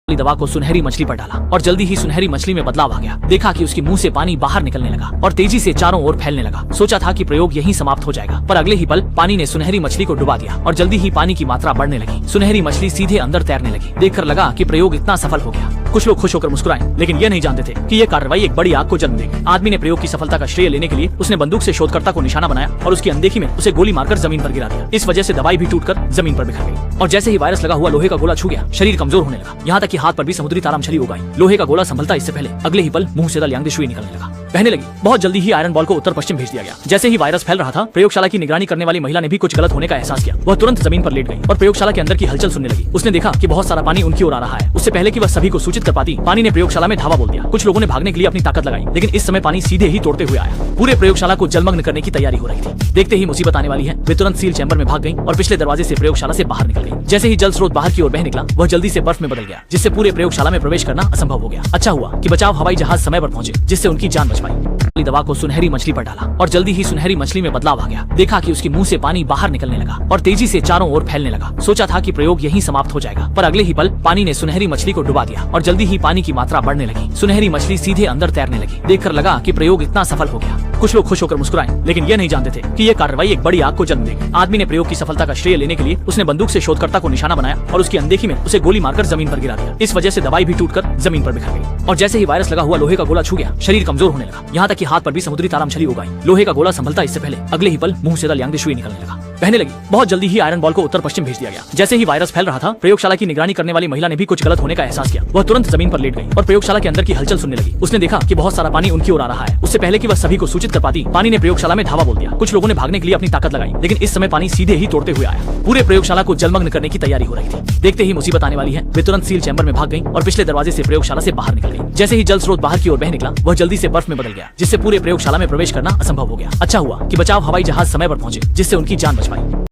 दवा को सुनहरी मछली पर डाला और जल्दी ही सुनहरी मछली में बदलाव आ गया। देखा कि उसके मुंह से पानी बाहर निकलने लगा और तेजी से चारों ओर फैलने लगा। सोचा था कि प्रयोग यहीं समाप्त हो जाएगा, पर अगले ही पल पानी ने सुनहरी मछली को डुबा दिया और जल्दी ही पानी की मात्रा बढ़ने लगी। सुनहरी मछली सीधे अंदर तैरने लगी। देखकर लगा कि प्रयोग इतना सफल हो गया। कुछ लोग खुश होकर मुस्कुराए, लेकिन ये नहीं जानते थे कि यह कार्रवाई एक बड़ी आग को जन्म देगी। आदमी ने प्रयोग की सफलता का श्रेय लेने के लिए उसने बंदूक से शोधकर्ता को निशाना बनाया और उसकी अनदेखी में उसे गोली मारकर जमीन पर गिरा दिया। इस वजह से दवाई भी टूटकर जमीन पर बिखर गई और जैसे ही वायरस लगा हुआ लोहे का गोला छू गया, शरीर कमजोर होने लगा। यहाँ तक कि हाथ पर भी समुद्री तारा मछली उग आई। लोहे का गोला संभलता इससे पहले अगले ही पल मुंह से लियांगशुई निकलने लगा, बहने लगी। बहुत जल्दी ही आयरन बॉल को उत्तर पश्चिम भेज दिया गया। जैसे ही वायरस फैल रहा था, प्रयोगशाला की निगरानी करने वाली महिला ने भी कुछ गलत होने का एहसास किया। वह तुरंत जमीन पर लेट गई और प्रयोगशाला के अंदर की हलचल सुनने लगी। उसने देखा कि बहुत सारा पानी उनकी ओर आ रहा है। उससे पहले कि वह सभी को सूचित कर पाती, पानी ने प्रयोगशाला में धावा बोल दिया। कुछ लोगों ने भागने के लिए अपनी ताकत लगाई, लेकिन इस समय पानी सीधे ही तोड़ते हुए आया। पूरे प्रयोगशाला को जलमग्न करने की तैयारी हो रही थी। देखते ही मुसीबत आने वाली है, वे तुरंत सील चैम्बर में भाग गई और पिछले दरवाजे से प्रयोगशाला से बाहर निकल गई। जैसे ही जल स्रोत बाहर की ओर बह निकला, वह जल्दी से बर्फ में बदल गया, जिससे पूरे प्रयोगशाला में प्रवेश करना असंभव हो गया। अच्छा हुआ कि बचाव हवाई जहाज समय पर पहुंचे, जिससे उनकी जान बच पाई। दवा को सुनहरी मछली पर डाला और जल्दी ही सुनहरी मछली में बदलाव आ गया। देखा कि उसके मुंह से पानी बाहर निकलने लगा और तेजी से चारों ओर फैलने लगा। सोचा था कि प्रयोग यहीं समाप्त हो जाएगा, पर अगले ही पल पानी ने सुनहरी मछली को डुबा दिया और जल्दी ही पानी की मात्रा बढ़ने लगी। सुनहरी मछली सीधे अंदर तैरने लगी। देखकर लगा कि प्रयोग इतना सफल हो गया। कुछ लोग खुश होकर मुस्कुराए, लेकिन ये नहीं जानते थे कि यह कार्रवाई एक बड़ी आग को जन्म देगी। आदमी ने प्रयोग की सफलता का श्रेय लेने के लिए उसने बंदूक से शोधकर्ता को निशाना बनाया और उसकी अनदेखी में उसे गोली मारकर जमीन पर गिरा दिया। इस वजह से दवाई भी टूटकर जमीन पर बिखर गई और जैसे ही वायरस लगा हुआ लोहे का गोला छू गया, शरीर कमजोर होने लगा। यहाँ तक कि हाथ पर भी समुद्री तारा मछली उग आई। लोहे का गोला संभलता इससे पहले अगले ही पल मुंह से लियांगशुई निकलने लगा, बहने लगी। बहुत जल्दी ही आयरन बॉल को उत्तर पश्चिम भेज दिया गया। जैसे ही वायरस फैल रहा था, प्रयोगशाला की निगरानी करने वाली महिला ने भी कुछ गलत होने का एहसास किया। वह तुरंत जमीन पर लेट गई और प्रयोगशाला के अंदर की हलचल सुनने लगी। उसने देखा कि बहुत सारा पानी उनकी ओर आ रहा है। उससे पहले कि वह सभी को सूचित कर पाती, पानी ने प्रयोगशाला में धावा बोल दिया। कुछ लोगों ने भागने के लिए अपनी ताकत लगाई, लेकिन इस समय पानी सीधे ही तोड़ते हुए आया। पूरे प्रयोगशाला को जलमग्न करने की तैयारी हो रही थी। देखते ही मुसीबत आने वाली है, वे तुरंत सील चैम्बर में भाग गई और पिछले दरवाजे से प्रयोगशाला से बाहर निकल गई। जैसे ही जल स्रोत बाहर की ओर बह निकला, वह जल्दी से बर्फ में बदल गया, जिससे पूरे प्रयोगशाला में प्रवेश करना असंभव हो गया। अच्छा हुआ कि बचाव हवाई जहाज समय पर पहुंचे, जिससे उनकी जान बच पाई।